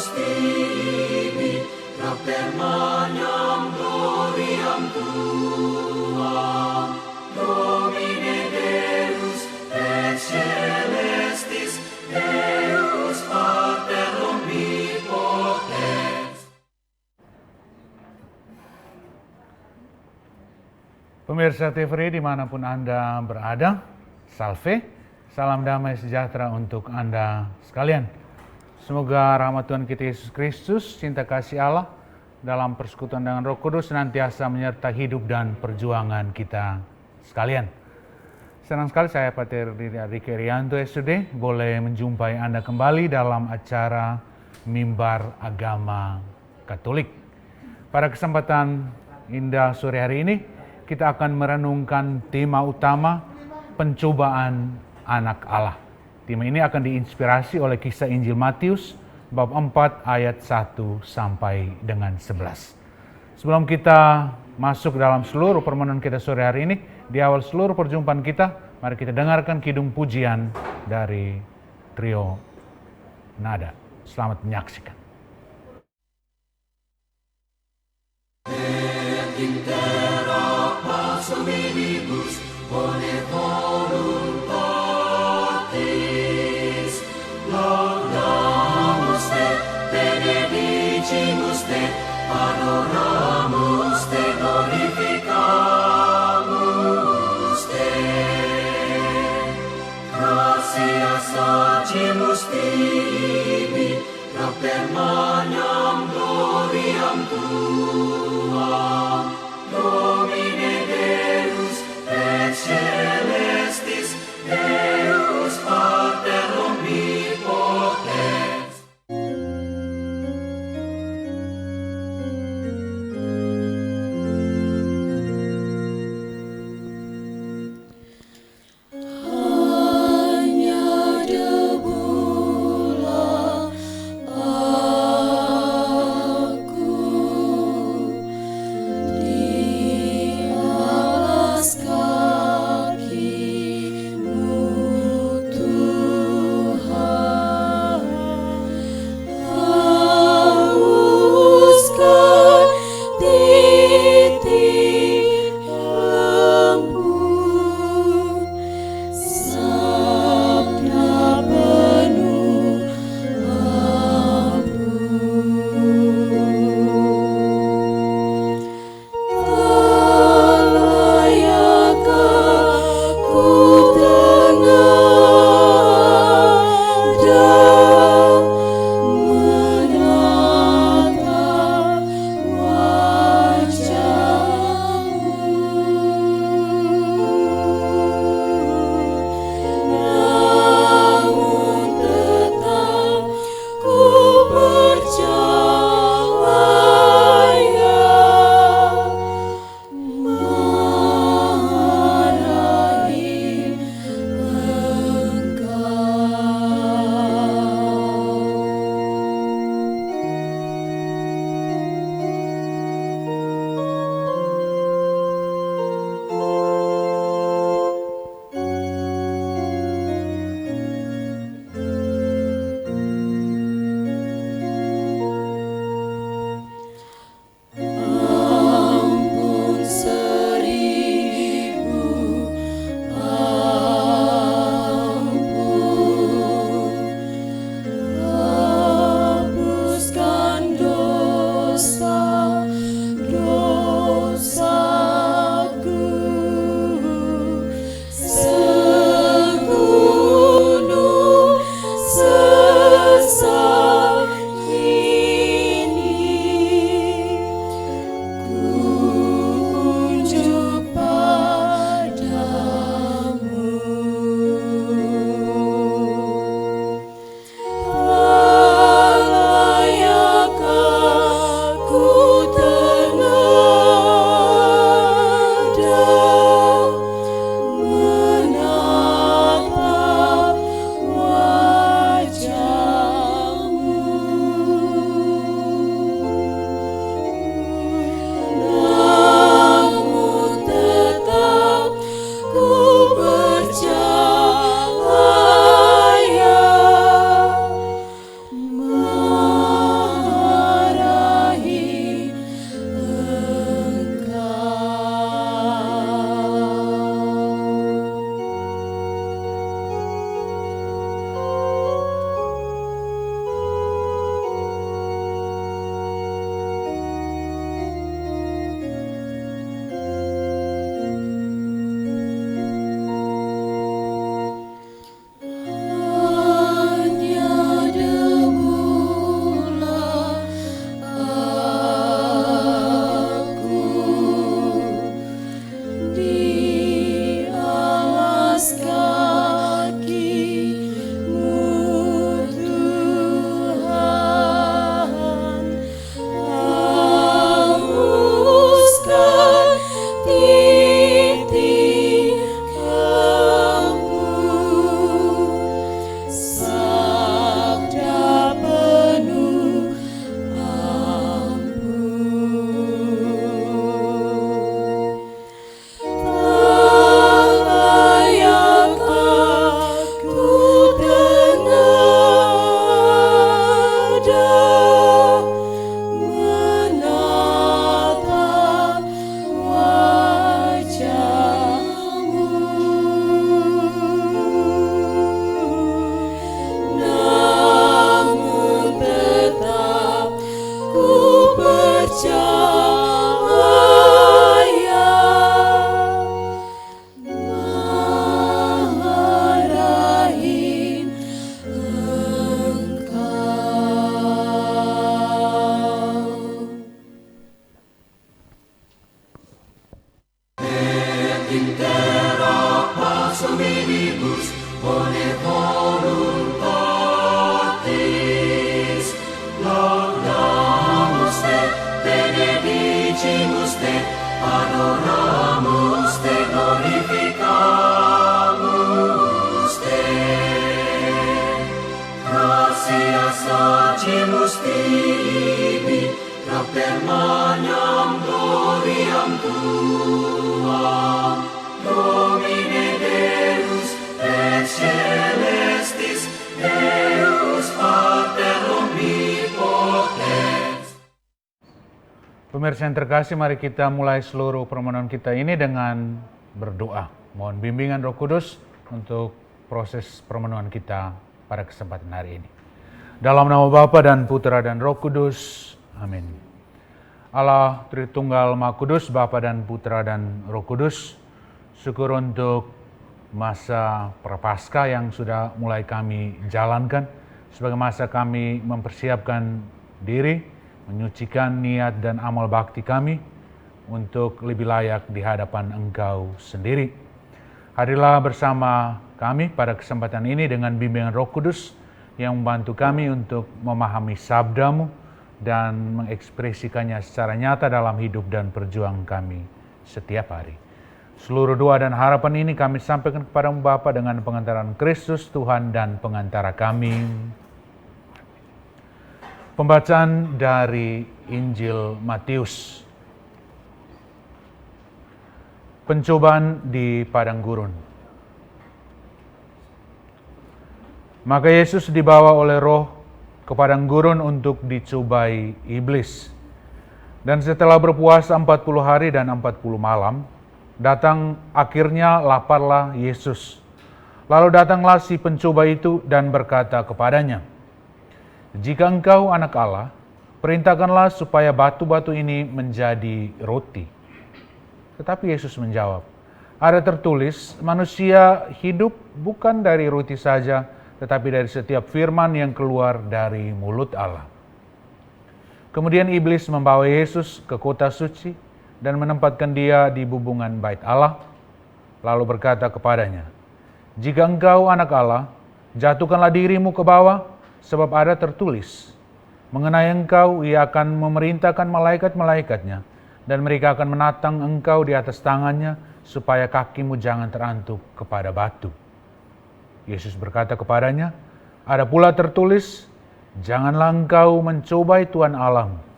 tibi, Rapper magnam gloriam tuam, Domine Deus et celestis, Deus Pater omnipotens. Pemirsa TVRI dimanapun Anda berada, salve, salam damai sejahtera untuk Anda sekalian. Semoga rahmat Tuhan kita Yesus Kristus, cinta kasih Allah, dalam persekutuan dengan Roh Kudus senantiasa menyertai hidup dan perjuangan kita sekalian. Senang sekali saya Pater Riki Rianto SUD boleh menjumpai Anda kembali dalam acara Mimbar Agama Katolik. Pada kesempatan indah sore hari ini, kita akan merenungkan tema utama pencobaan anak Allah. Tema ini akan diinspirasi oleh kisah Injil Matius bab 4 ayat 1 sampai dengan 11. Sebelum kita masuk dalam seluruh permohonan kita sore hari ini, di awal seluruh perjumpaan kita, mari kita dengarkan kidung pujian dari trio Nada. Selamat menyaksikan. Et intera pax hominibus bone voluntatis, laudamus te, benedicimus te, adoramus te, glorificamus te. Gratias agimus tibi, Rapper magnam gloriam tuam, Domine Deus et celestis, Deus Pater omnipotens. Hanya debulah aku, hominibus bone voluntatis laudamus te benedicimus te adoramus te glorificamus te gratias agimus tibi propter magnam gloriam tuam Domine Deus et celestis Deus Pater omnipotens. Pemirsa yang terkasih, mari kita mulai seluruh permohonan kita ini dengan berdoa. Mohon bimbingan Roh Kudus untuk proses permohonan kita pada kesempatan hari ini. Dalam nama Bapa dan Putra dan Roh Kudus. Amin. Allah Tritunggal Maha Kudus, Bapa dan Putra dan Roh Kudus, syukur untuk masa Prapaskah yang sudah mulai kami jalankan sebagai masa kami mempersiapkan diri, menyucikan niat dan amal bakti kami untuk lebih layak di hadapan Engkau sendiri. Hadirlah bersama kami pada kesempatan ini dengan bimbingan Roh Kudus yang membantu kami untuk memahami sabda-Mu dan mengekspresikannya secara nyata dalam hidup dan perjuangan kami setiap hari. Seluruh doa dan harapan ini kami sampaikan kepada-Mu Bapa dengan pengantaran Kristus Tuhan dan pengantara kami. Pembacaan dari Injil Matius. Pencobaan di padang gurun. Maka Yesus dibawa oleh Roh ke padang gurun untuk dicobai iblis. Dan setelah berpuasa 40 hari dan 40 malam, datang akhirnya laparlah Yesus. Lalu datanglah si pencoba itu dan berkata kepadanya, "Jika engkau anak Allah, perintahkanlah supaya batu-batu ini menjadi roti." Tetapi Yesus menjawab, "Ada tertulis, manusia hidup bukan dari roti saja, tetapi dari setiap firman yang keluar dari mulut Allah." Kemudian iblis membawa Yesus ke kota suci dan menempatkan dia di bubungan bait Allah, lalu berkata kepadanya, "Jika engkau anak Allah, jatuhkanlah dirimu ke bawah, sebab ada tertulis, mengenai engkau ia akan memerintahkan malaikat-malaikatnya, dan mereka akan menatang engkau di atas tangannya, supaya kakimu jangan terantuk kepada batu." Yesus berkata kepadanya, "Ada pula tertulis, janganlah engkau mencobai Tuhan Allahmu."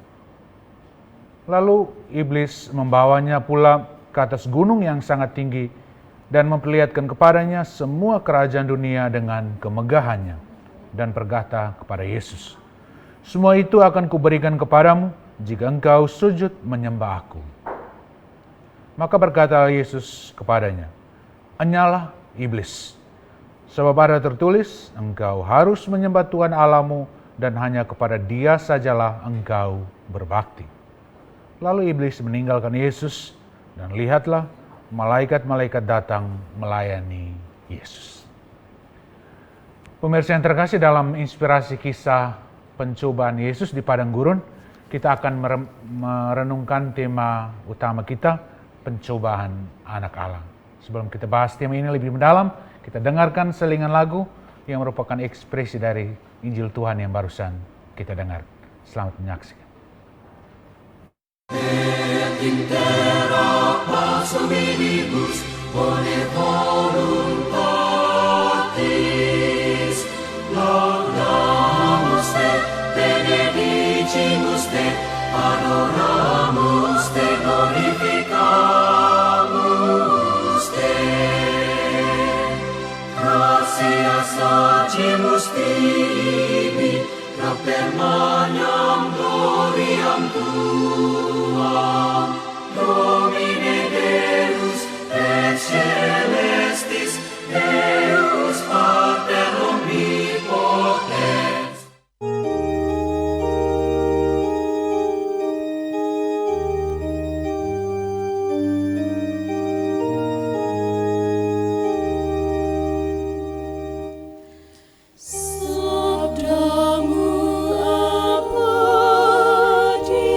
Lalu iblis membawanya pula ke atas gunung yang sangat tinggi dan memperlihatkan kepadanya semua kerajaan dunia dengan kemegahannya, dan berkata kepada Yesus, "Semua itu akan kuberikan kepadamu jika engkau sujud menyembah Aku." Maka berkata Yesus kepadanya, "Enyalah iblis, sebab ada tertulis, engkau harus menyembah Tuhan Allahmu dan hanya kepada Dia sajalah engkau berbakti." Lalu iblis meninggalkan Yesus, dan lihatlah malaikat-malaikat datang melayani Yesus. Pemirsa yang terkasih, dalam inspirasi kisah pencobaan Yesus di padang gurun, kita akan merenungkan tema utama kita, pencobaan anak Allah. Sebelum kita bahas tema ini lebih mendalam, kita dengarkan selingan lagu yang merupakan ekspresi dari Injil Tuhan yang barusan kita dengar. Selamat menyaksikan. Et intera pars hominibus bone voluntatis laudamus te benedicimus te adoramus te glorificamus te gratias agimus tibi propter magnam gloriam tuam Domine Deus et celestis Deus Pater omnipotens. Sabdamu abadi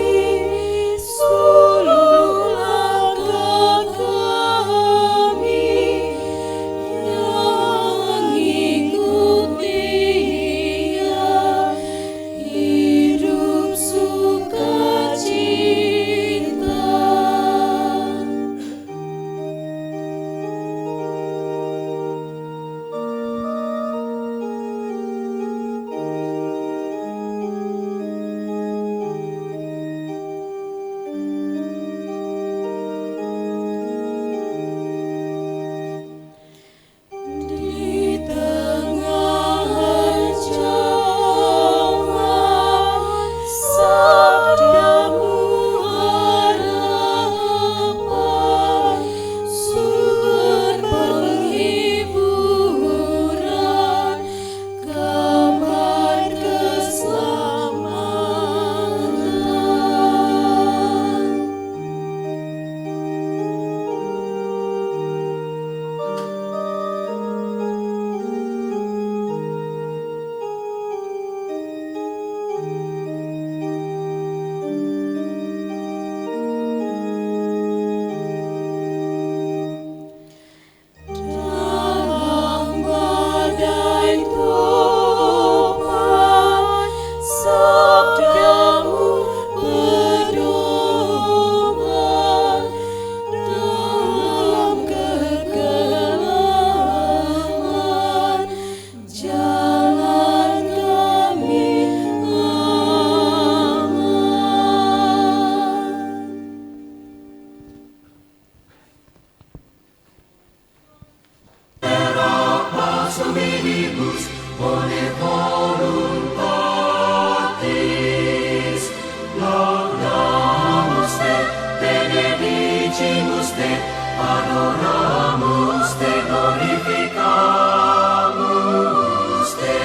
bone voluntatis, laudamus te, benedicimus te, adoramus te, glorificamus te.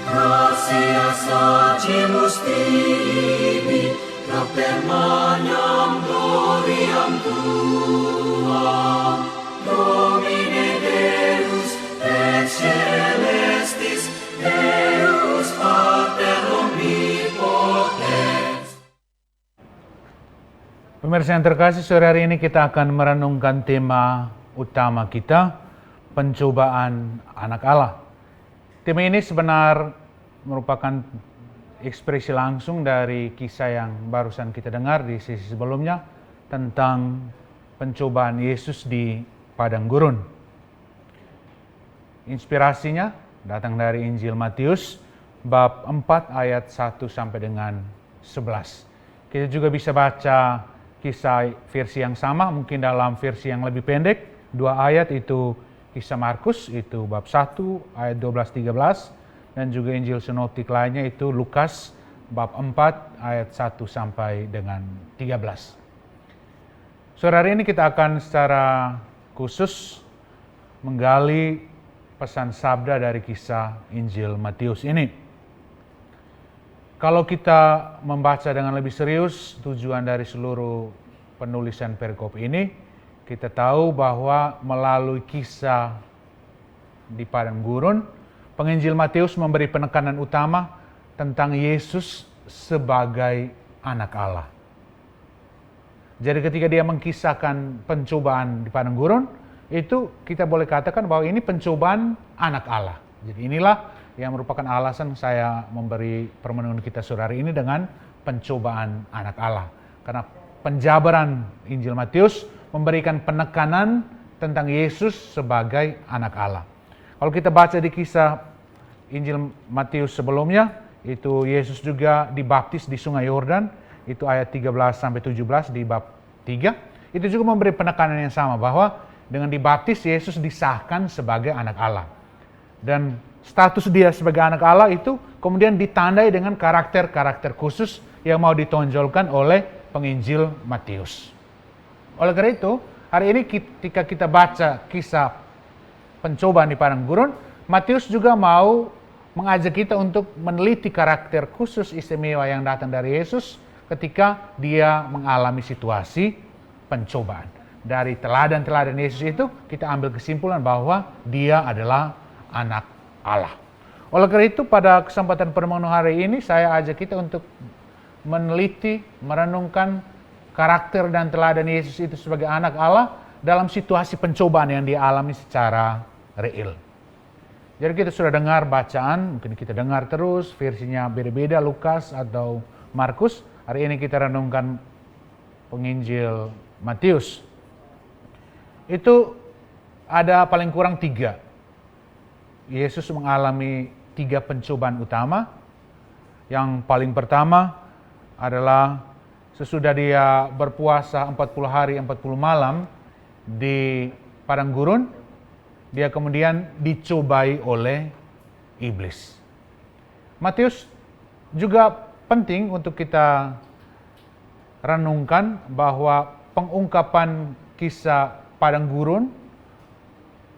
Gratias agimus tibi, per magnam gloriam tuam, Domine Deus et celestis, Deus Pater omnipotens. Pemirsa yang terkasih, sore hari ini kita akan merenungkan tema utama kita, pencobaan anak Allah. Tema ini sebenarnya merupakan ekspresi langsung dari kisah yang barusan kita dengar di sesi sebelumnya tentang pencobaan Yesus di padang gurun. Inspirasinya datang dari Injil Matius bab 4 ayat 1 sampai dengan 11. Kita juga bisa baca kisah versi yang sama, mungkin dalam versi yang lebih pendek, 2 ayat itu kisah Markus, itu bab 1 ayat 12-13, dan juga Injil sinoptik lainnya itu Lukas bab 4 ayat 1 sampai dengan 13. Sore hari ini kita akan secara khusus menggali pesan sabda dari kisah Injil Matius ini. Kalau kita membaca dengan lebih serius tujuan dari seluruh penulisan perikop ini, kita tahu bahwa melalui kisah di padang gurun, penginjil Matius memberi penekanan utama tentang Yesus sebagai anak Allah. Jadi ketika dia mengkisahkan pencobaan di padang gurun, itu kita boleh katakan bahwa ini pencobaan anak Allah. Jadi inilah yang merupakan alasan saya memberi permenungan kita sore hari ini dengan pencobaan anak Allah. Karena penjabaran Injil Matius memberikan penekanan tentang Yesus sebagai anak Allah. Kalau kita baca di kisah Injil Matius sebelumnya, itu Yesus juga dibaptis di Sungai Yordan, itu ayat 13-17 di bab 3. Itu juga memberi penekanan yang sama bahwa dengan dibaptis Yesus disahkan sebagai anak Allah. Dan status dia sebagai anak Allah itu kemudian ditandai dengan karakter-karakter khusus yang mau ditonjolkan oleh penginjil Matius. Oleh karena itu, hari ini ketika kita baca kisah pencobaan di padang gurun, Matius juga mau mengajak kita untuk meneliti karakter khusus istimewa yang datang dari Yesus ketika dia mengalami situasi pencobaan. Dari teladan-teladan Yesus itu kita ambil kesimpulan bahwa dia adalah anak Allah. Oleh karena itu pada kesempatan permenungan hari ini saya ajak kita untuk meneliti, merenungkan karakter dan teladan Yesus itu sebagai anak Allah dalam situasi pencobaan yang dia alami secara real. Jadi kita sudah dengar bacaan, mungkin kita dengar terus versinya beda-beda Lukas atau Markus. Hari ini kita renungkan penginjil Matius. Itu ada paling kurang 3. Yesus mengalami 3 pencobaan utama. Yang paling pertama adalah sesudah dia berpuasa 40 hari 40 malam di padang gurun, dia kemudian dicobai oleh iblis. Matius juga penting untuk kita renungkan bahwa pengungkapan kisah padang gurun,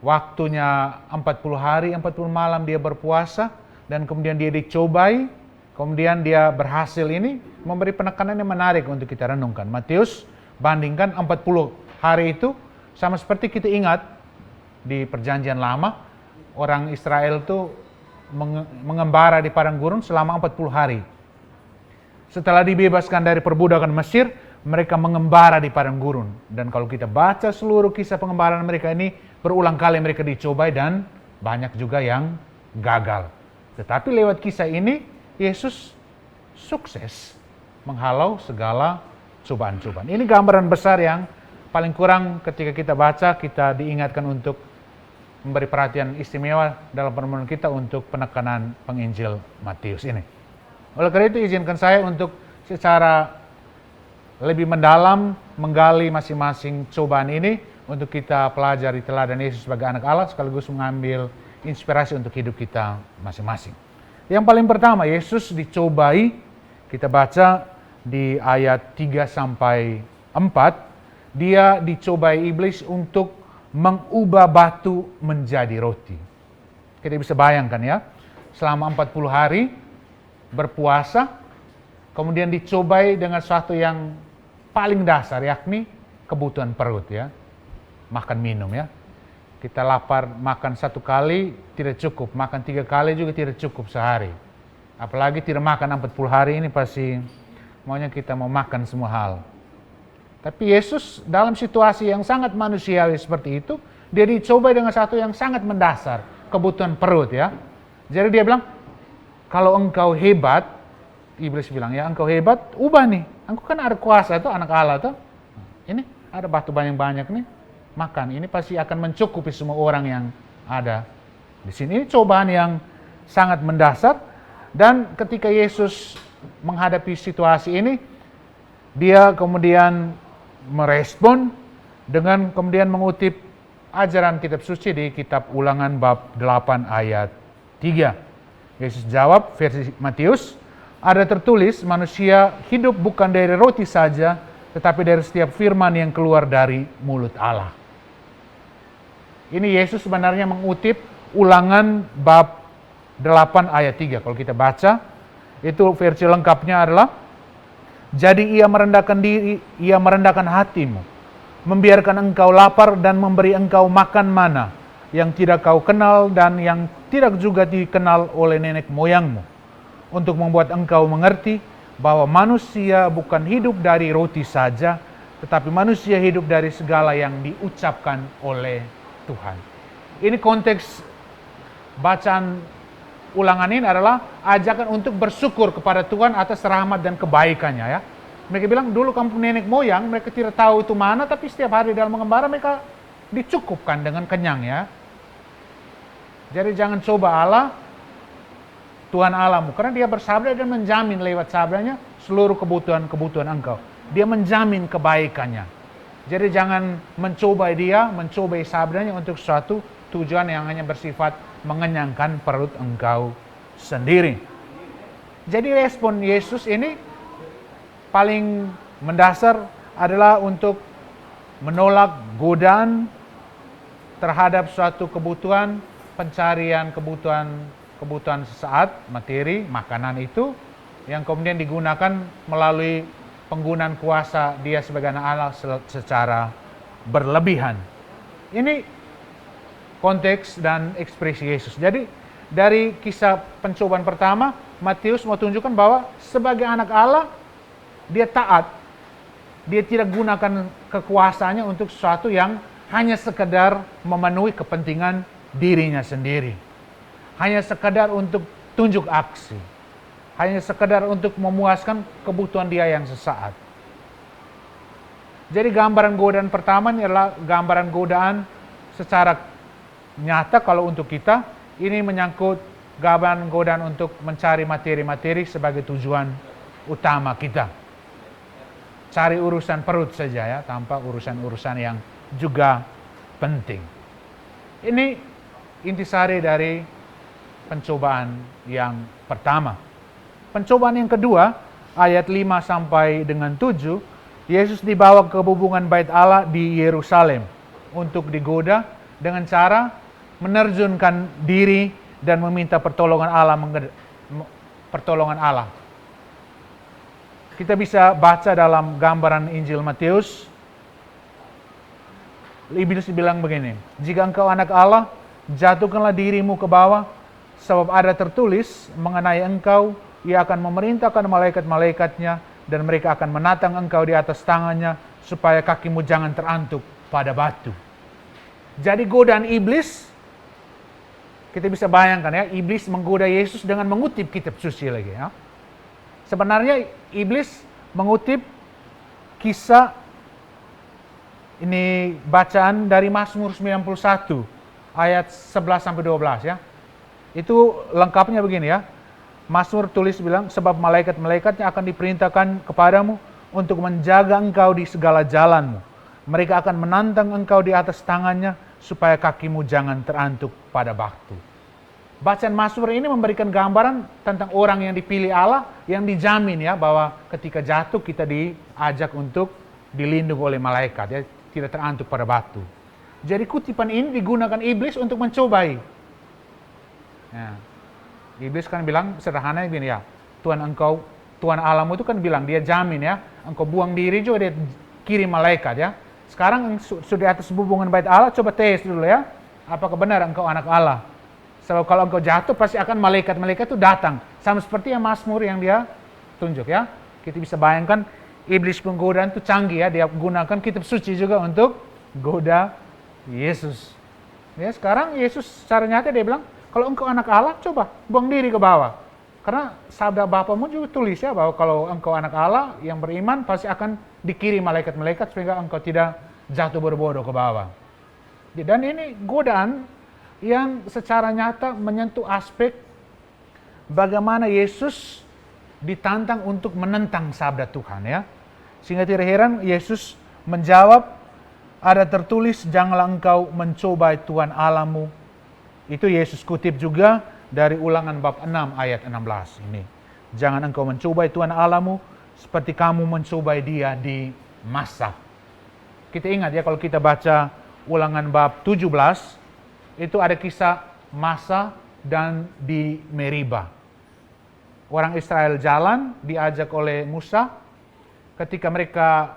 waktunya 40 hari 40 malam dia berpuasa dan kemudian dia dicobai, kemudian dia berhasil, ini memberi penekanan yang menarik untuk kita renungkan. Matius bandingkan 40 hari itu sama seperti kita ingat di perjanjian lama, orang Israel itu mengembara di padang gurun selama 40 hari. Setelah dibebaskan dari perbudakan Mesir, mereka mengembara di padang gurun. Dan kalau kita baca seluruh kisah pengembaraan mereka ini, berulang kali mereka dicobai dan banyak juga yang gagal. Tetapi lewat kisah ini, Yesus sukses menghalau segala cobaan-cobaan. Ini gambaran besar yang paling kurang ketika kita baca, kita diingatkan untuk memberi perhatian istimewa dalam permohonan kita untuk penekanan penginjil Matius ini. Oleh karena itu izinkan saya untuk secara lebih mendalam menggali masing-masing cobaan ini untuk kita pelajari teladan Yesus sebagai anak Allah sekaligus mengambil inspirasi untuk hidup kita masing-masing. Yang paling pertama, Yesus dicobai, kita baca di ayat 3 sampai 4, dia dicobai iblis untuk mengubah batu menjadi roti. Kita bisa bayangkan ya, selama 40 hari berpuasa, kemudian dicobai dengan sesuatu yang paling dasar, yakni kebutuhan perut ya, makan minum ya. Kita lapar, makan 1 kali tidak cukup, makan 3 kali juga tidak cukup sehari. Apalagi tidak makan 40 hari ini pasti maunya kita mau makan semua hal. Tapi Yesus dalam situasi yang sangat manusiawi seperti itu, dia dicobai dengan satu yang sangat mendasar, kebutuhan perut ya. Jadi dia bilang, kalau engkau hebat, iblis bilang ya, engkau hebat, ubah nih. Engkau kan ada kuasa tuh, anak Allah tuh. Ini ada batu banyak-banyak nih, makan. Ini pasti akan mencukupi semua orang yang ada di sini. Ini cobaan yang sangat mendasar. Dan ketika Yesus menghadapi situasi ini, dia kemudian merespon dengan kemudian mengutip ajaran kitab suci di kitab Ulangan bab 8 ayat 3. Yesus jawab, versi Matius, ada tertulis, manusia hidup bukan dari roti saja, tetapi dari setiap firman yang keluar dari mulut Allah. Ini Yesus sebenarnya mengutip Ulangan bab 8 ayat 3. Kalau kita baca, itu versi lengkapnya adalah, jadi ia merendahkan diri, ia merendahkan hatimu, membiarkan engkau lapar dan memberi engkau makan mana yang tidak kau kenal dan yang tidak juga dikenal oleh nenek moyangmu, untuk membuat engkau mengerti bahwa manusia bukan hidup dari roti saja, tetapi manusia hidup dari segala yang diucapkan oleh Tuhan. Ini konteks bacaan Ulangan ini adalah ajakan untuk bersyukur kepada Tuhan atas rahmat dan kebaikannya ya. Mereka bilang dulu kampung nenek moyang, mereka tidak tahu itu mana, tapi setiap hari dalam mengembara mereka dicukupkan dengan kenyang ya. Jadi jangan coba Allah, Tuhan Allahmu, karena dia bersabda dan menjamin lewat sabdanya seluruh kebutuhan engkau. Dia menjamin kebaikannya. Jadi jangan mencobai dia, mencobai sabdanya untuk suatu tujuan yang hanya bersifat mengenyangkan perut engkau sendiri. Jadi respon Yesus ini paling mendasar adalah untuk menolak godaan terhadap suatu kebutuhan, pencarian kebutuhan sesaat, materi, makanan itu, yang kemudian digunakan melalui penggunaan kuasa dia sebagai anak Allah secara berlebihan. Ini konteks dan ekspresi Yesus. Jadi dari kisah pencobaan pertama, Matius mau tunjukkan bahwa sebagai anak Allah, dia taat. Dia tidak gunakan kekuasaannya untuk sesuatu yang hanya sekedar memenuhi kepentingan dirinya sendiri. Hanya sekedar untuk tunjuk aksi. Hanya sekedar untuk memuaskan kebutuhan dia yang sesaat. Jadi gambaran godaan pertama ini adalah gambaran godaan secara nyata. Kalau untuk kita, ini menyangkut gambaran godaan untuk mencari materi-materi sebagai tujuan utama kita. Cari urusan perut saja ya, tanpa urusan-urusan yang juga penting. Ini intisari dari pencobaan yang pertama. Pencobaan yang kedua, ayat 5 sampai dengan 7, Yesus dibawa ke hubungan Bait Allah di Yerusalem untuk digoda dengan cara menerjunkan diri dan meminta pertolongan Allah. Kita bisa baca dalam gambaran Injil Matius, iblis bilang begini, jika engkau anak Allah, jatuhkanlah dirimu ke bawah, sebab ada tertulis mengenai engkau, ia akan memerintahkan malaikat-malaikatnya, dan mereka akan menatang engkau di atas tangannya, supaya kakimu jangan terantuk pada batu. Jadi godaan iblis, kita bisa bayangkan ya, iblis menggoda Yesus dengan mengutip kitab suci lagi ya. Sebenarnya iblis mengutip kisah, ini bacaan dari Mazmur 91 ayat 11 sampai 12 ya. Itu lengkapnya begini ya. Mazmur tulis bilang, sebab malaikat-malaikatnya akan diperintahkan kepadamu untuk menjaga engkau di segala jalanmu. Mereka akan menantang engkau di atas tangannya, supaya kakimu jangan terantuk pada batu. bacaan Mazmur ini memberikan gambaran tentang orang yang dipilih Allah, yang dijamin ya bahwa ketika jatuh kita diajak untuk dilindungi oleh malaikat ya, tidak terantuk pada batu. Jadi kutipan ini digunakan iblis untuk mencobai. Ya. Iblis kan bilang sederhana gini ya, Tuhan Allahmu itu kan bilang dia jamin ya, engkau buang diri juga dia kirim malaikat ya. Sekarang sudah atas hubungan bait Allah, coba tes dulu ya, apakah benar engkau anak Allah? Sebab kalau engkau jatuh pasti akan malaikat-malaikat itu datang, sama seperti yang Mazmur yang dia tunjuk ya. Kita bisa bayangkan iblis penggodaan itu canggih ya, dia gunakan kitab suci juga untuk goda Yesus. Ya, sekarang Yesus secara nyata dia bilang, kalau engkau anak Allah, coba buang diri ke bawah. Karena sabda Bapamu juga tulis ya, bahwa kalau engkau anak Allah yang beriman, pasti akan dikirim malaikat-malaikat sehingga engkau tidak jatuh berbodoh ke bawah. Dan ini godaan yang secara nyata menyentuh aspek bagaimana Yesus ditantang untuk menentang sabda Tuhan ya. Sehingga tidak heran Yesus menjawab, ada tertulis, janganlah engkau mencobai Tuhan Allahmu. Itu Yesus kutip juga dari Ulangan bab 6 ayat 16 ini. Jangan engkau mencobai Tuhan Allahmu seperti kamu mencobai dia di Massa. Kita ingat ya, kalau kita baca Ulangan bab 17, itu ada kisah Massa dan di Meriba. Orang Israel jalan, diajak oleh Musa, ketika mereka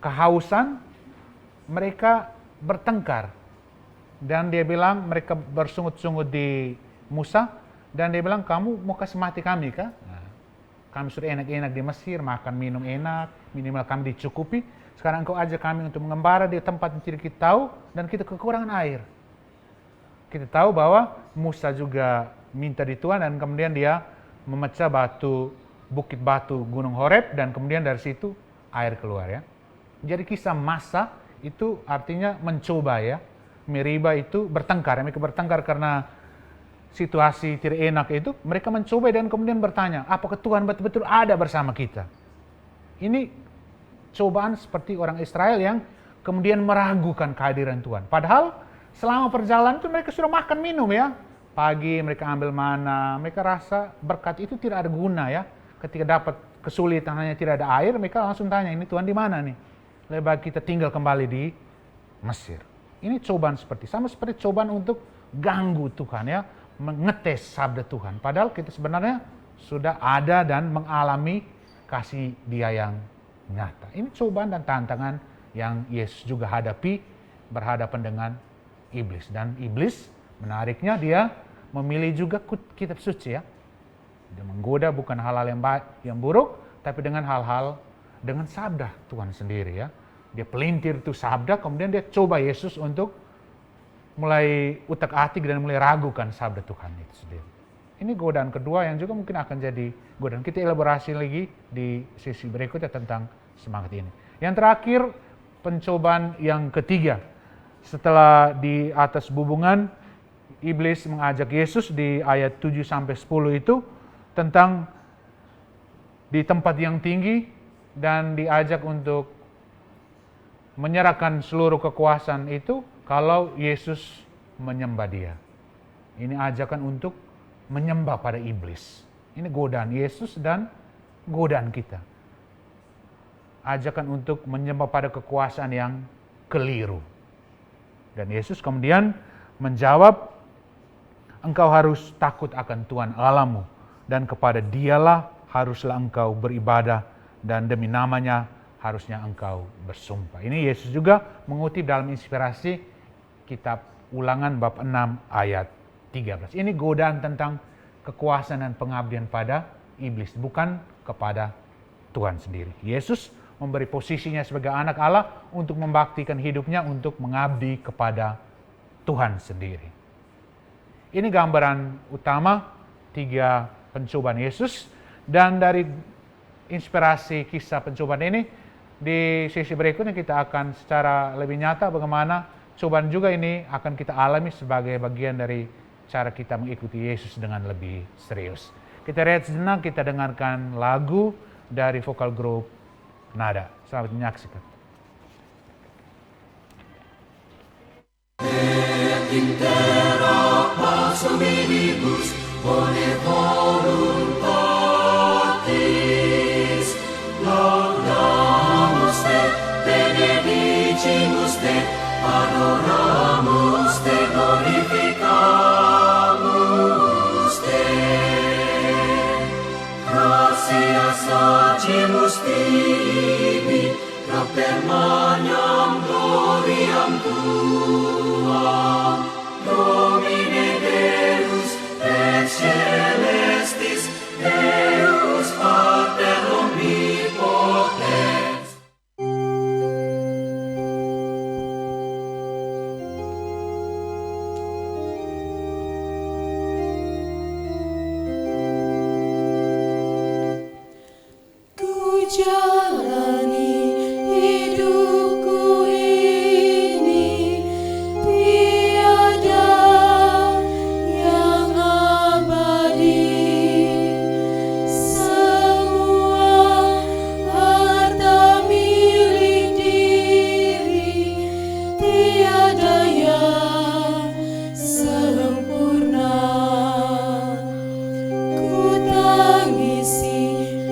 kehausan, mereka bertengkar. Dan dia bilang, mereka bersungut-sungut di Musa, dan dia bilang, kamu mau kasih mati kami kah? Nah, kami sudah enak-enak di Mesir, makan minum enak, minimal kami dicukupi. Sekarang engkau ajak kami untuk mengembara di tempat yang tidak kita tahu, dan kita kekurangan air. Kita tahu bahwa Musa juga minta di Tuhan, dan kemudian dia memecah bukit batu Gunung Horeb, dan kemudian dari situ air keluar ya. Jadi kisah Massa itu artinya mencoba ya. Meriba itu bertengkar, mereka bertengkar karena situasi tidak enak itu, mereka mencoba dan kemudian bertanya, apakah Tuhan betul-betul ada bersama kita? Ini cobaan seperti orang Israel yang kemudian meragukan kehadiran Tuhan. Padahal selama perjalanan itu mereka sudah makan minum ya. Pagi mereka ambil mana, mereka rasa berkat itu tidak ada guna ya. Ketika dapat kesulitan hanya tidak ada air, mereka langsung tanya, ini Tuhan di mana nih? Lebih baik kita tinggal kembali di Mesir. Ini cobaan sama seperti cobaan untuk ganggu Tuhan ya, mengetes sabda Tuhan. Padahal kita sebenarnya sudah ada dan mengalami kasih Dia yang nyata. Ini cobaan dan tantangan yang Yesus juga hadapi berhadapan dengan iblis. Dan iblis menariknya dia memilih juga kitab suci ya. Dia menggoda bukan hal-hal yang buruk, tapi dengan hal-hal dengan sabda Tuhan sendiri ya. Dia pelintir itu sabda, kemudian dia coba Yesus untuk mulai utak-atik dan mulai ragukan sabda Tuhan itu sendiri. Ini godaan kedua yang juga mungkin akan jadi godaan. Kita elaborasi lagi di sesi berikutnya tentang semangat ini. Yang terakhir, pencobaan yang ketiga. Setelah di atas bubungan, iblis mengajak Yesus di ayat 7-10 itu tentang di tempat yang tinggi dan diajak untuk menyerahkan seluruh kekuasaan itu kalau Yesus menyembah dia. Ini ajakan untuk menyembah pada iblis. Ini godaan Yesus dan godaan kita. Ajakan untuk menyembah pada kekuasaan yang keliru. Dan Yesus kemudian menjawab, engkau harus takut akan Tuhan Allahmu, dan kepada Dialah haruslah engkau beribadah, dan demi namanya harusnya engkau bersumpah. Ini Yesus juga mengutip dalam inspirasi kitab Ulangan bab 6 ayat 13. Ini godaan tentang kekuasaan dan pengabdian pada iblis, bukan kepada Tuhan sendiri. Yesus memberi posisinya sebagai anak Allah untuk membaktikan hidupnya untuk mengabdi kepada Tuhan sendiri. Ini gambaran utama 3 pencobaan Yesus, dan dari inspirasi kisah pencobaan ini, di sesi berikutnya kita akan secara lebih nyata bagaimana cobaan juga ini akan kita alami sebagai bagian dari cara kita mengikuti Yesus dengan lebih serius. Kita rehat sejenak, kita dengarkan lagu dari vokal grup Nada. Selamat menyaksikan. Et intera passa glorificamus Te. Gratia sacimus tibi, propter magnam gloriam Tuam, Domine Deus, et celestis, Deus Pater omnipotens. Jalani hidupku ini, tiada yang abadi. Semua harta milik diri, tiada yang sempurna. Ku tangisi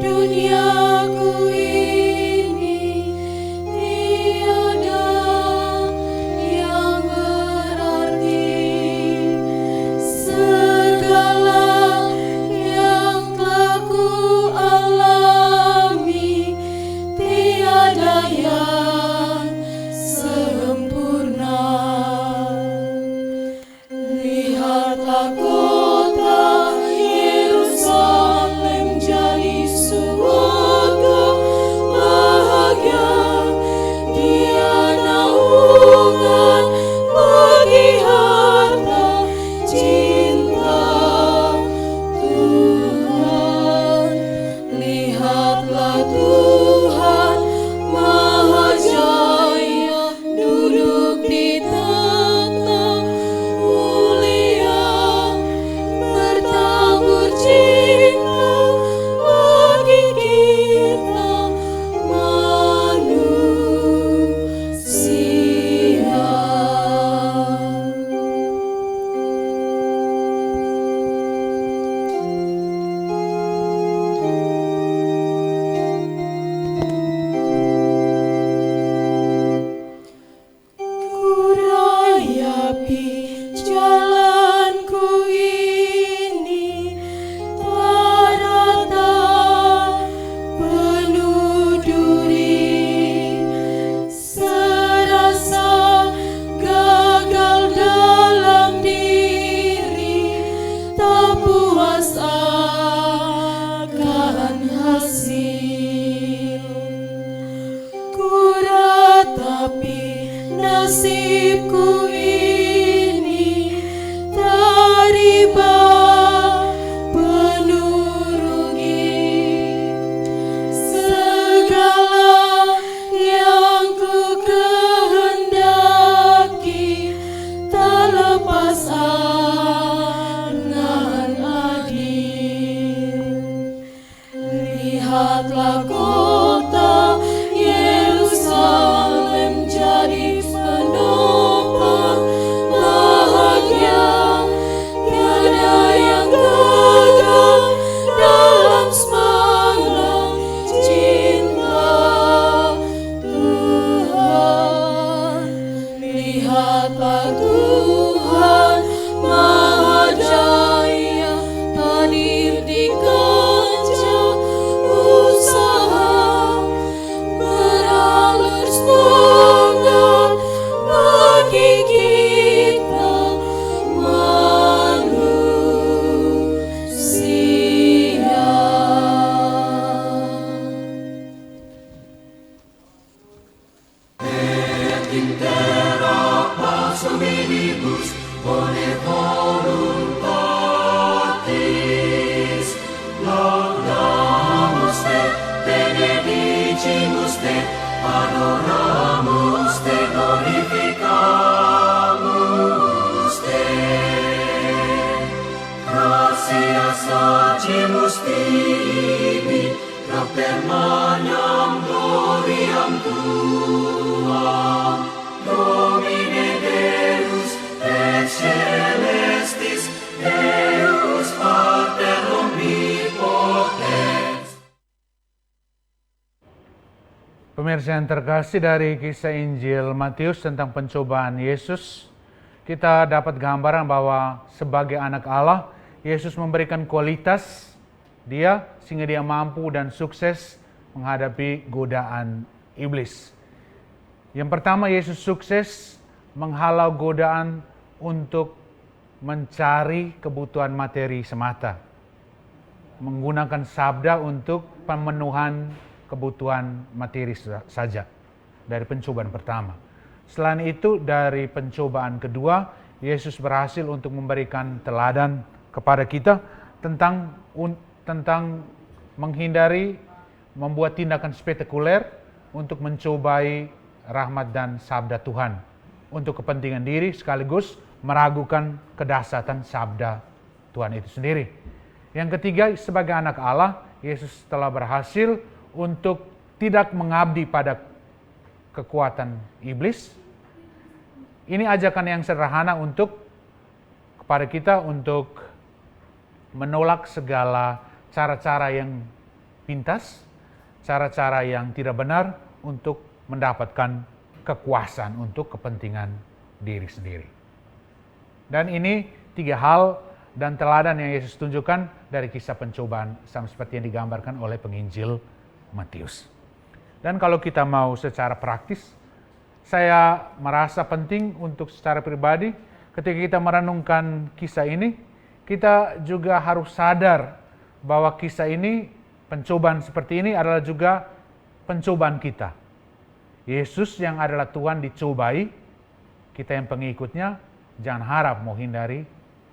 duniaku ini, tiada yang berarti. Segala yang telah ku alami, tiada yang sempurna. Lihatlah kota Yerusalem jadi suaka bahagia, dia naungan bagi harta cinta Tuhan. Lihatlah Tuhan Maha Jaya duduk di tahta mulia, bertabur cinta bagi kita manusia. Kurayapi jalanku ini, tarata penuh duri. Serasa gagal dalam diri, tak puas akan hasil. Ku ratapi nasibku ini, tariba penuh rugi. Segala yang ku kehendaki, tak lepas angan adil. Lihatlah kota Yerusalem jadi penopang bahagia, tiada yang gagal dalam semangat cinta Tuhan. Lihatlah Tuhan Maha Jaya hadir di kancah usaha, beralur semangat bagi kita manusia. Et intera pars hominibus bone voluntatis, laudamus Te, benedicimus Te, adoramus Te, glorificamus Te. Gratia sacimus tibi, propter magnam gloriam Tuam, Domine Deus, et celestis, Deus Pater omnipotens. Pemirsa yang terkasih, dari kisah Injil Matius tentang pencobaan Yesus, kita dapat gambaran bahwa sebagai anak Allah, Yesus memberikan kualitas dia sehingga dia mampu dan sukses menghadapi godaan iblis. Yang pertama, Yesus sukses menghalau godaan untuk mencari kebutuhan materi semata. Menggunakan sabda untuk pemenuhan kebutuhan materi saja dari pencobaan pertama. Selain itu, dari pencobaan kedua, Yesus berhasil untuk memberikan teladan kepada kita tentang menghindari membuat tindakan spektakuler untuk mencobai rahmat dan sabda Tuhan untuk kepentingan diri sekaligus meragukan kedahsyatan sabda Tuhan itu sendiri. Yang ketiga, sebagai anak Allah, Yesus telah berhasil untuk tidak mengabdi pada kekuatan iblis. Ini ajakan yang sederhana kepada kita untuk menolak segala cara-cara yang pintas, cara-cara yang tidak benar untuk mendapatkan kekuasaan untuk kepentingan diri sendiri. Dan ini 3 hal dan teladan yang Yesus tunjukkan dari kisah pencobaan sama seperti yang digambarkan oleh penginjil Matius. Dan kalau kita mau secara praktis, saya merasa penting untuk secara pribadi ketika kita merenungkan kisah ini, kita juga harus sadar bahwa kisah ini, pencobaan seperti ini adalah juga pencobaan kita. Yesus yang adalah Tuhan dicobai, kita yang pengikutnya jangan harap mau hindari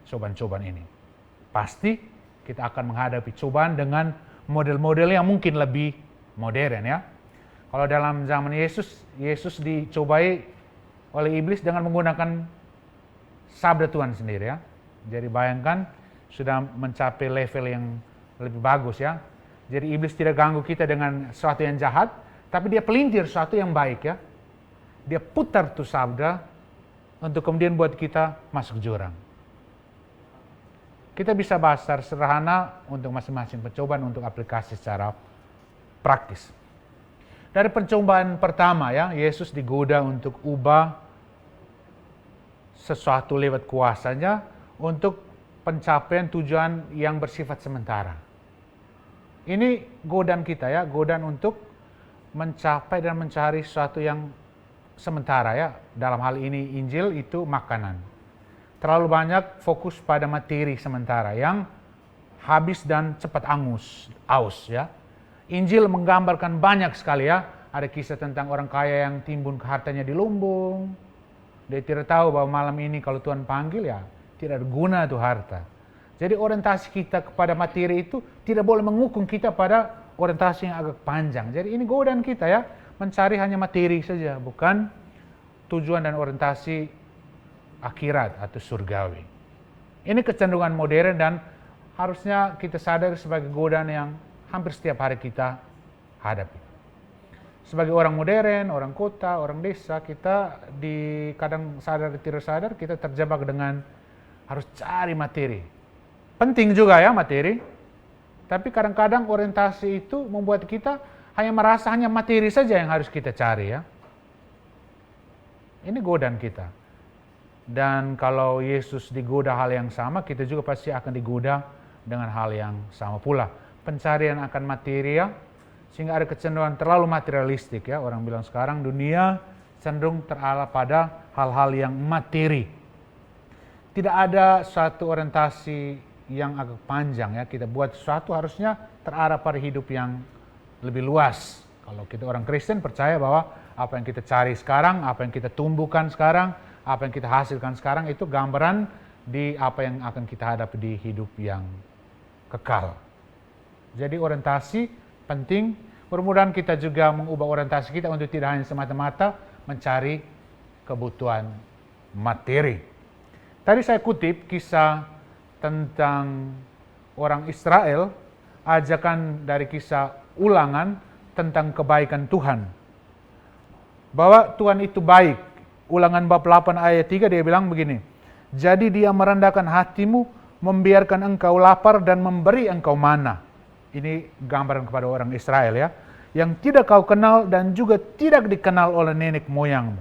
cobaan-cobaan ini. Pasti kita akan menghadapi cobaan dengan model-model yang mungkin lebih modern ya. Kalau dalam zaman Yesus dicobai oleh iblis dengan menggunakan sabda Tuhan sendiri ya. Jadi bayangkan sudah mencapai level yang lebih bagus ya. Jadi iblis tidak ganggu kita dengan sesuatu yang jahat, tapi dia pelintir sesuatu yang baik ya. Dia putar tuh sabda untuk kemudian buat kita masuk jurang. Kita bisa bahas secara sederhana untuk masing-masing pencobaan untuk aplikasi secara praktis. Dari pencobaan pertama ya, Yesus digoda untuk ubah sesuatu lewat kuasanya untuk pencapaian tujuan yang bersifat sementara. Ini godaan kita ya, godaan untuk mencapai dan mencari sesuatu yang sementara ya. Dalam hal ini Injil itu makanan. Terlalu banyak fokus pada materi sementara yang habis dan cepat aus ya. Injil menggambarkan banyak sekali ya. Ada kisah tentang orang kaya yang timbun hartanya di lumbung. Dia tidak tahu bahwa malam ini kalau Tuhan panggil ya tidak ada guna tuh harta. Jadi orientasi kita kepada materi itu tidak boleh menghukum kita pada orientasi yang agak panjang. Jadi ini godaan kita ya, mencari hanya materi saja, bukan tujuan dan orientasi akhirat atau surgawi. Ini kecenderungan modern dan harusnya kita sadar sebagai godaan yang hampir setiap hari kita hadapi. Sebagai orang modern, orang kota, orang desa, kita kadang sadar tidak sadar kita terjebak dengan harus cari materi. Penting juga ya materi, tapi kadang-kadang orientasi itu membuat kita hanya merasa hanya materi saja yang harus kita cari ya. Ini godaan kita. Dan kalau Yesus digoda hal yang sama, kita juga pasti akan digoda dengan hal yang sama pula. Pencarian akan materi ya, sehingga ada kecenderungan terlalu materialistik ya. Orang bilang sekarang dunia cenderung terarah pada hal-hal yang materi. Tidak ada suatu orientasi yang agak panjang ya. Kita buat sesuatu harusnya terarah pada hidup yang lebih luas. Kalau kita orang Kristen percaya bahwa apa yang kita cari sekarang, apa yang kita tumbuhkan sekarang, apa yang kita hasilkan sekarang itu gambaran di apa yang akan kita hadapi di hidup yang kekal. Jadi orientasi penting. Mudah-mudahan kita juga mengubah orientasi kita untuk tidak hanya semata-mata mencari kebutuhan materi. Tadi saya kutip kisah tentang orang Israel, ajakan dari kisah Ulangan tentang kebaikan Tuhan. Bahwa Tuhan itu baik. Ulangan bab 8 ayat 3 dia bilang begini, jadi dia merendahkan hatimu, membiarkan engkau lapar dan memberi engkau mana. Ini gambaran kepada orang Israel ya, yang tidak kau kenal dan juga tidak dikenal oleh nenek moyangmu.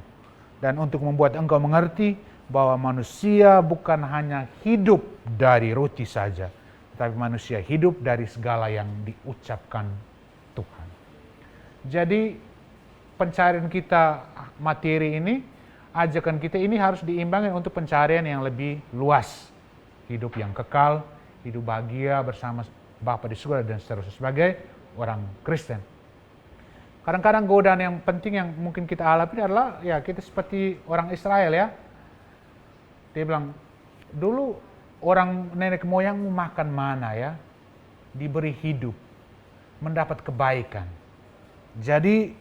Dan untuk membuat engkau mengerti bahwa manusia bukan hanya hidup dari roti saja, tapi manusia hidup dari segala yang diucapkan Tuhan. Jadi pencarian kita materi ini, ajakan kita ini harus diimbangkan untuk pencarian yang lebih luas. Hidup yang kekal, hidup bahagia bersama Bapa di surga dan seterusnya sebagai orang Kristen. Kadang-kadang godaan yang penting yang mungkin kita alami adalah ya kita seperti orang Israel ya. Dia bilang, dulu orang nenek moyangmu makan mana ya, diberi hidup, mendapat kebaikan. Jadi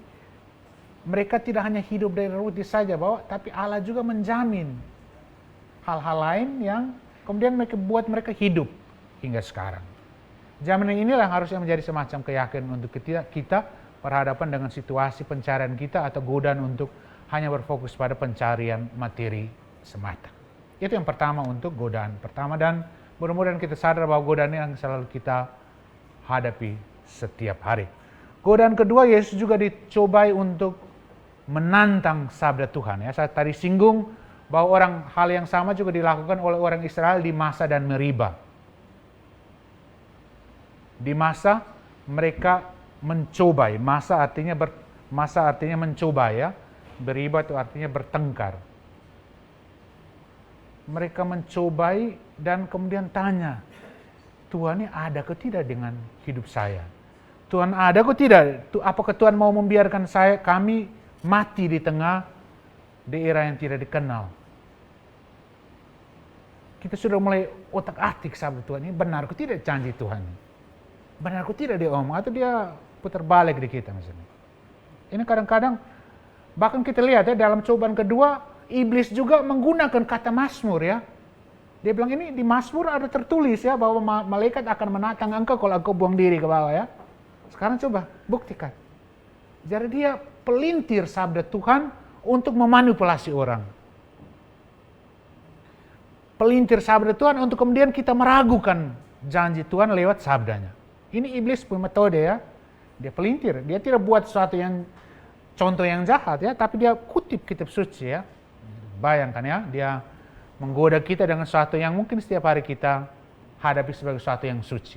mereka tidak hanya hidup dari roti saja, tapi Allah juga menjamin hal-hal lain yang kemudian buat mereka hidup hingga sekarang. Jaminan inilah yang harusnya menjadi semacam keyakinan untuk kita berhadapan dengan situasi pencarian kita atau godaan untuk hanya berfokus pada pencarian materi semata. Itu yang pertama untuk godaan pertama, dan mudah-mudahan kita sadar bahwa godaan ini yang selalu kita hadapi setiap hari. Godaan kedua, Yesus juga dicobai untuk menantang sabda Tuhan. Ya, saya tadi singgung bahwa hal yang sama juga dilakukan oleh orang Israel di Masa dan Meriba. Di Masa mereka mencobai, Masa artinya mencoba ya, Meriba itu artinya bertengkar. Mereka mencobai dan kemudian tanya, Tuhan ini ada ke tidak dengan hidup saya? Tuhan ada ke tidak? Apakah Tuhan mau membiarkan kami mati di tengah daerah yang tidak dikenal? Kita sudah mulai otak-atik sabda Tuhan ini, benar ke tidak janji Tuhan? Benar ke tidak dia omong? Atau dia putar balik di kita misalnya? Ini kadang-kadang, bahkan kita lihat ya dalam cobaan kedua, Iblis juga menggunakan kata Mazmur ya. Dia bilang ini di Mazmur ada tertulis ya bahwa malaikat akan menantang engkau kalau engkau buang diri ke bawah ya. Sekarang coba buktikan. Jadi dia pelintir sabda Tuhan untuk memanipulasi orang. Pelintir sabda Tuhan untuk kemudian kita meragukan janji Tuhan lewat sabdanya. Ini iblis punya metode ya. Dia pelintir, dia tidak buat sesuatu yang contoh yang jahat ya, tapi dia kutip kitab suci ya. Bayangkan ya, dia menggoda kita dengan sesuatu yang mungkin setiap hari kita hadapi sebagai sesuatu yang suci.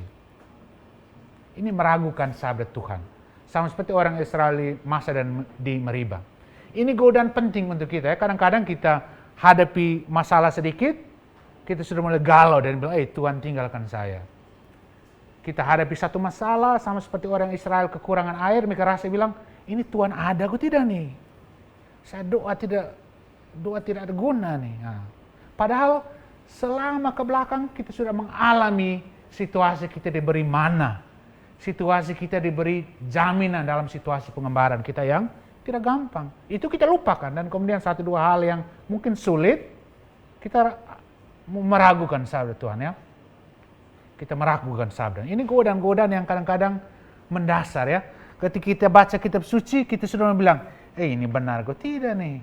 Ini meragukan sabda Tuhan. Sama seperti orang Israel di Masa dan di Meriba. Ini godaan penting untuk kita ya. Kadang-kadang kita hadapi masalah sedikit, kita sudah mulai galau dan bilang, Tuhan tinggalkan saya. Kita hadapi satu masalah sama seperti orang Israel kekurangan air, mereka rasa bilang, ini Tuhan ada kok tidak nih? Saya doa tidak ada guna nih. Nah, padahal selama ke belakang kita sudah mengalami situasi kita diberi mana, situasi kita diberi jaminan dalam situasi pengembaraan kita yang tidak gampang. Itu kita lupakan dan kemudian satu dua hal yang mungkin sulit kita meragukan sabda Tuhan ya. Kita meragukan sabda. Ini godaan-godaan yang kadang-kadang mendasar ya. Ketika kita baca kitab suci, kita sudah bilang, ini benar kok tidak nih?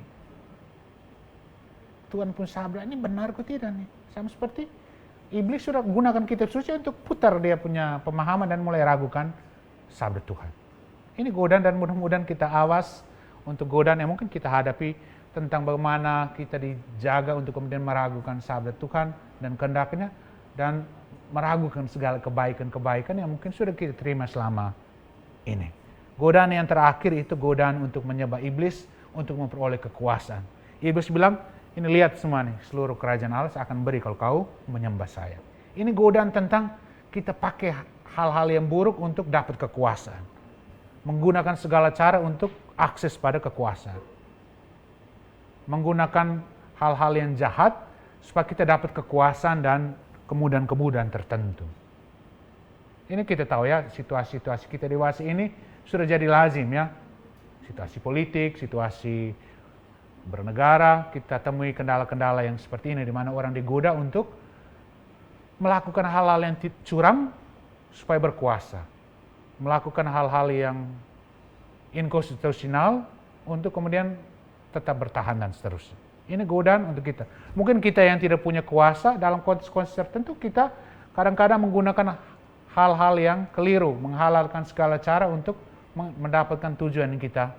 Tuhan pun sabda ini benar kok tidak nih? Sama seperti iblis sudah gunakan kitab suci untuk putar dia punya pemahaman dan mulai ragukan sabda Tuhan. Ini godaan dan mudah-mudahan kita awas untuk godaan yang mungkin kita hadapi tentang bagaimana kita dijaga untuk kemudian meragukan sabda Tuhan dan kehendaknya dan meragukan segala kebaikan-kebaikan yang mungkin sudah kita terima selama ini. Godaan yang terakhir itu godaan untuk menyembah iblis untuk memperoleh kekuasaan. Iblis bilang, ini lihat semua nih, seluruh kerajaan Allah akan beri kalau kau menyembah saya. Ini godaan tentang kita pakai hal-hal yang buruk untuk dapat kekuasaan. Menggunakan segala cara untuk akses pada kekuasaan. Menggunakan hal-hal yang jahat supaya kita dapat kekuasaan dan kemudahan-kemudahan tertentu. Ini kita tahu ya, situasi-situasi kita dewasa ini sudah jadi lazim ya. Situasi politik, situasi bernegara, kita temui kendala-kendala yang seperti ini di mana orang digoda untuk melakukan hal-hal yang curang supaya berkuasa. Melakukan hal-hal yang inkonstitusional untuk kemudian tetap bertahan dan seterusnya. Ini godaan untuk kita. Mungkin kita yang tidak punya kuasa dalam konteks-konteks tertentu, kita kadang-kadang menggunakan hal-hal yang keliru, menghalalkan segala cara untuk mendapatkan tujuan yang kita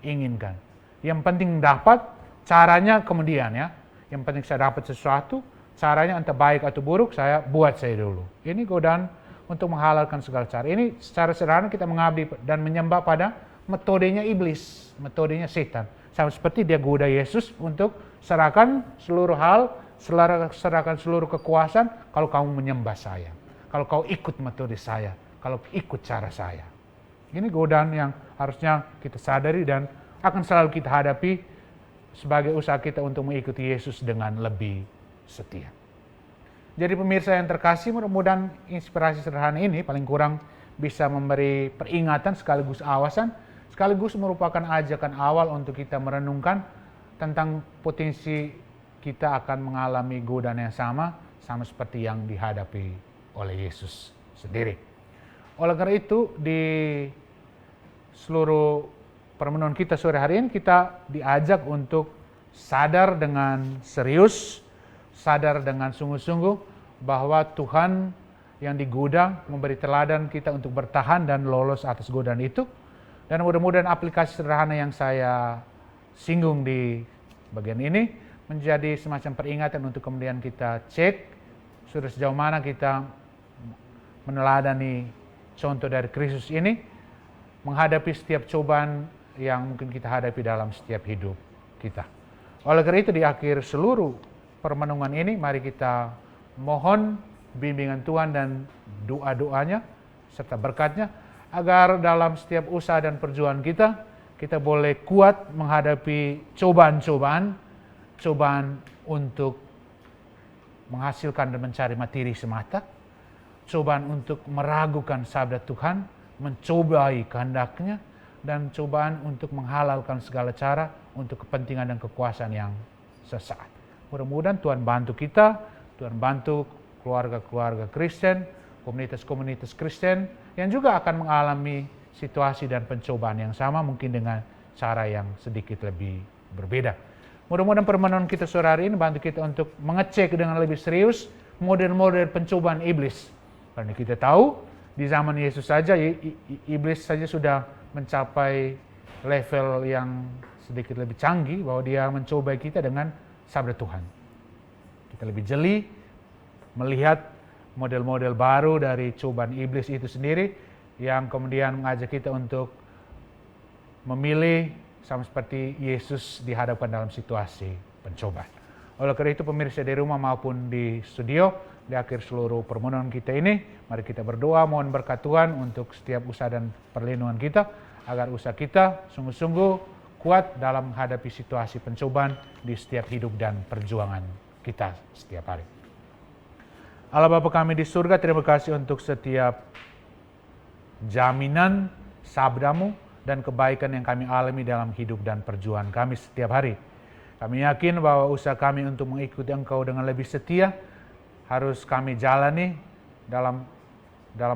inginkan. Yang penting dapat, caranya kemudian ya. Yang penting saya dapat sesuatu, caranya entah baik atau buruk, saya buat saya dulu. Ini godaan untuk menghalalkan segala cara. Ini secara sederhana kita mengabdi dan menyembah pada metodenya iblis, metodenya setan. Sama seperti dia goda Yesus untuk serahkan seluruh hal, serahkan seluruh kekuasaan kalau kamu menyembah saya. Kalau kau ikut metode saya, kalau ikut cara saya. Ini godaan yang harusnya kita sadari dan akan selalu kita hadapi sebagai usaha kita untuk mengikuti Yesus dengan lebih setia. Jadi pemirsa yang terkasih, mudah-mudahan inspirasi sederhana ini paling kurang bisa memberi peringatan sekaligus awasan, sekaligus merupakan ajakan awal untuk kita merenungkan tentang potensi kita akan mengalami godaan yang sama seperti yang dihadapi oleh Yesus sendiri. Oleh karena itu, di seluruh permenungan kita sore hari ini, kita diajak untuk sadar dengan serius, sadar dengan sungguh-sungguh bahwa Tuhan yang digoda memberi teladan kita untuk bertahan dan lolos atas godaan itu. Dan mudah-mudahan aplikasi sederhana yang saya singgung di bagian ini menjadi semacam peringatan untuk kemudian kita cek sudah sejauh mana kita meneladani contoh dari Kristus ini menghadapi setiap cobaan yang mungkin kita hadapi dalam setiap hidup kita. Oleh karena itu, di akhir seluruh permenungan ini, mari kita mohon bimbingan Tuhan dan doa-doanya serta berkatnya, agar dalam setiap usaha dan perjuangan kita boleh kuat menghadapi cobaan-cobaan untuk menghasilkan dan mencari materi semata, cobaan untuk meragukan sabda Tuhan, mencobai kehendaknya, dan cobaan untuk menghalalkan segala cara untuk kepentingan dan kekuasaan yang sesaat. Mudah-mudahan Tuhan bantu kita, Tuhan bantu keluarga-keluarga Kristen, komunitas-komunitas Kristen yang juga akan mengalami situasi dan pencobaan yang sama, mungkin dengan cara yang sedikit lebih berbeda. Mudah-mudahan permenungan kita sore hari ini bantu kita untuk mengecek dengan lebih serius model-model pencobaan iblis. Karena kita tahu di zaman Yesus saja, iblis saja sudah mencapai level yang sedikit lebih canggih bahwa dia mencobai kita dengan sabda Tuhan. Kita lebih jeli melihat model-model baru dari cobaan iblis itu sendiri yang kemudian mengajak kita untuk memilih sama seperti Yesus dihadapkan dalam situasi pencobaan. Oleh karena itu, pemirsa di rumah maupun di studio, di akhir seluruh permenungan kita ini, mari kita berdoa mohon berkat Tuhan untuk setiap usaha dan perlindungan kita, agar usaha kita sungguh-sungguh kuat dalam menghadapi situasi pencobaan di setiap hidup dan perjuangan kita setiap hari. Allah Bapa kami di surga, terima kasih untuk setiap jaminan sabdamu dan kebaikan yang kami alami dalam hidup dan perjuangan kami setiap hari. Kami yakin bahwa usaha kami untuk mengikuti Engkau dengan lebih setia harus kami jalani dalam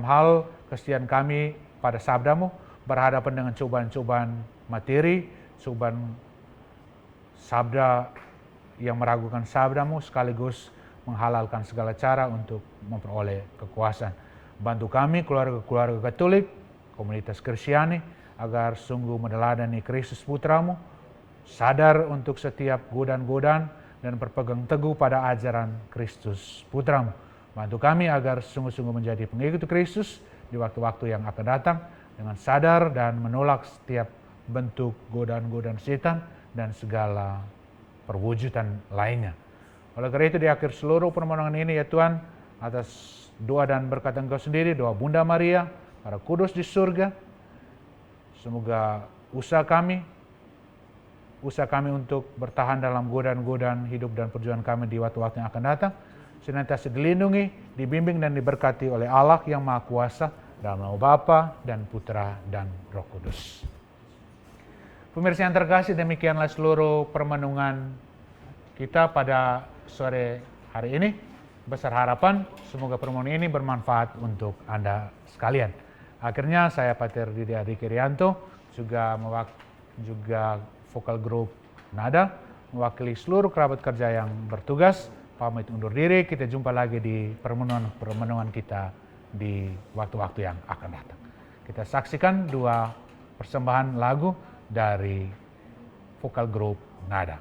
hal kesetiaan kami pada sabdamu, berhadapan dengan cobaan-cobaan materi, cobaan sabda yang meragukan sabdamu, sekaligus menghalalkan segala cara untuk memperoleh kekuasaan. Bantu kami, keluarga-keluarga Katolik, komunitas Kristiani, agar sungguh meneladani Kristus Putramu, sadar untuk setiap godaan-godaan dan berpegang teguh pada ajaran Kristus Putramu. Bantu kami agar sungguh-sungguh menjadi pengikut Kristus di waktu-waktu yang akan datang, dengan sadar dan menolak setiap bentuk godaan-godaan setan dan segala perwujudan lainnya. Oleh karena itu, di akhir seluruh permohonan ini ya Tuhan, atas doa dan berkat Engkau sendiri, doa Bunda Maria, para kudus di surga, semoga usaha kami untuk bertahan dalam godaan-godaan hidup dan perjuangan kami di waktu-waktu yang akan datang, senantiasa dilindungi, dibimbing dan diberkati oleh Allah yang Maha Kuasa, dalam nama Bapa dan Putra dan Roh Kudus. Pemirsa yang terkasih, demikianlah seluruh permenungan kita pada sore hari ini. Besar harapan semoga permenungan ini bermanfaat untuk Anda sekalian. Akhirnya saya Pater Didi Adi Kirianto, juga vokal grup Nada, mewakili seluruh kerabat kerja yang bertugas, pamit undur diri. Kita jumpa lagi di permenungan kita di waktu-waktu yang akan datang. Kita saksikan dua persembahan lagu dari vokal grup Nada.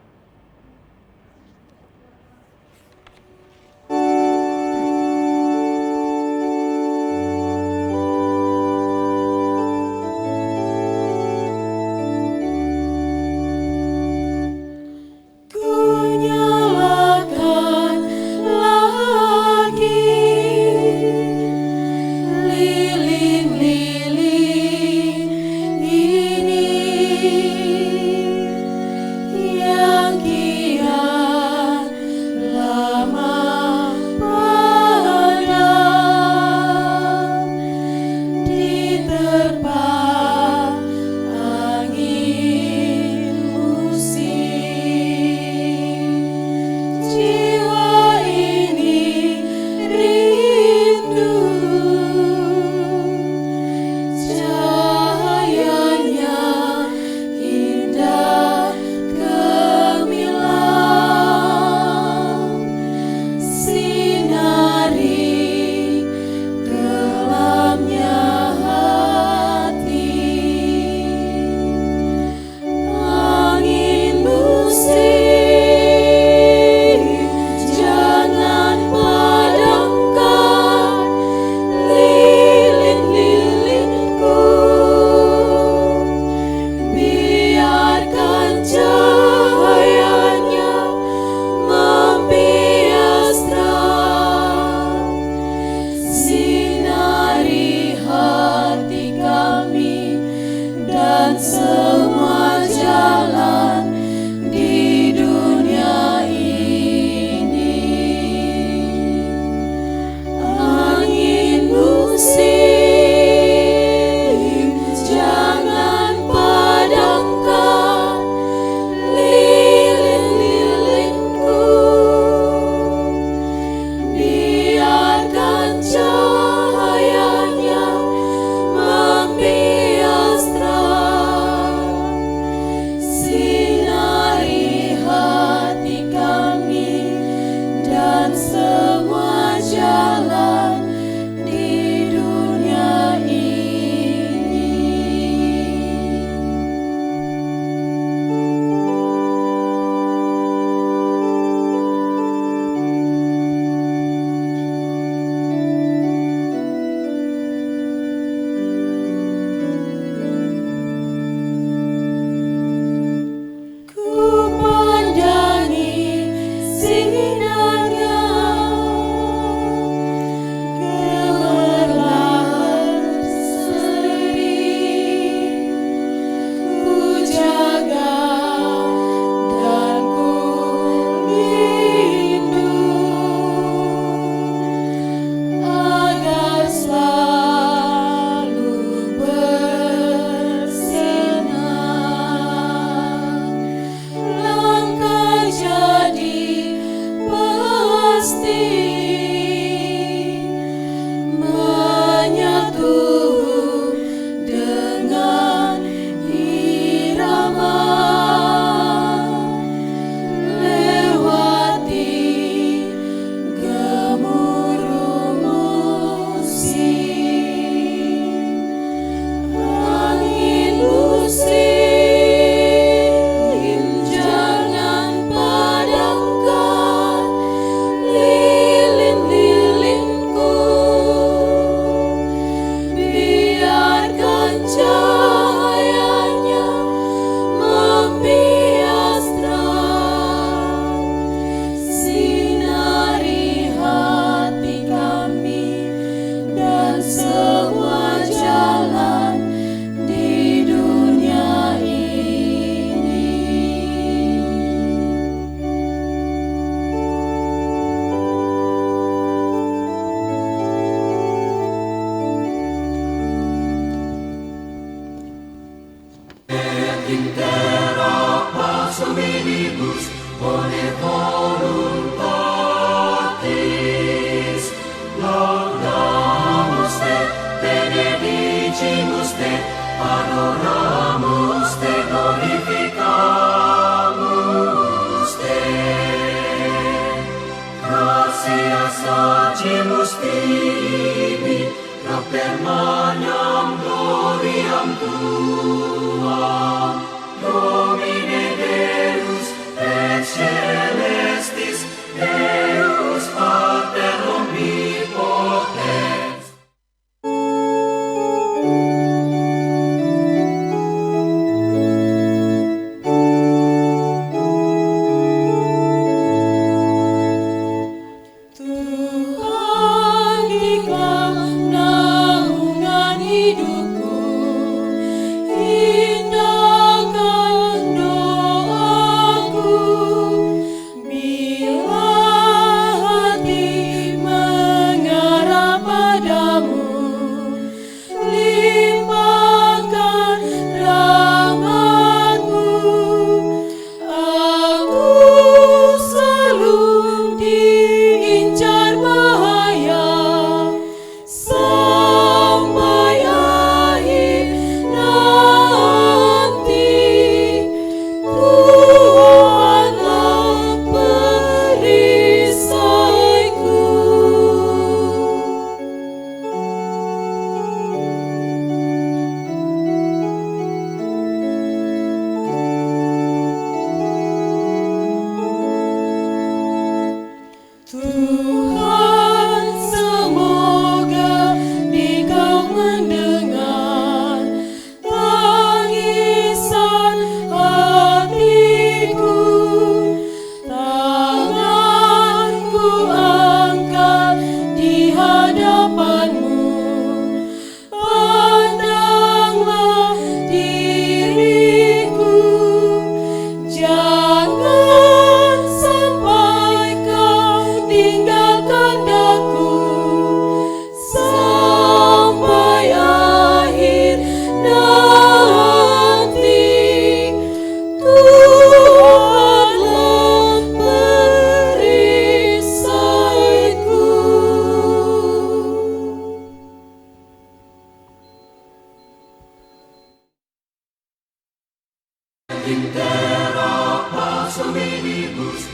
adoramus te, glorificamus te. Gratias agimus tibi, pro permaniam gloriam tuam, Domine Deus et celestis, Deus Pater omnipotens. Tuhan Dikau naungan hidupku, indahkan doaku. Bila hati mengarah padamu, limpahkan rahmat-Mu. Aku selalu diincar bahaya, sampai akhir nanti. Tuhanlah perisaiku. Tuhan, semoga Dikau mendengar tangisan hatiku. Tanganku angkat di hadapan-Mu, pandanglah diriku. Jangan sampai Kau tinggalkan daku, sampai akhir nanti. Tuhanlah perisaiku. In terra pacem minibus,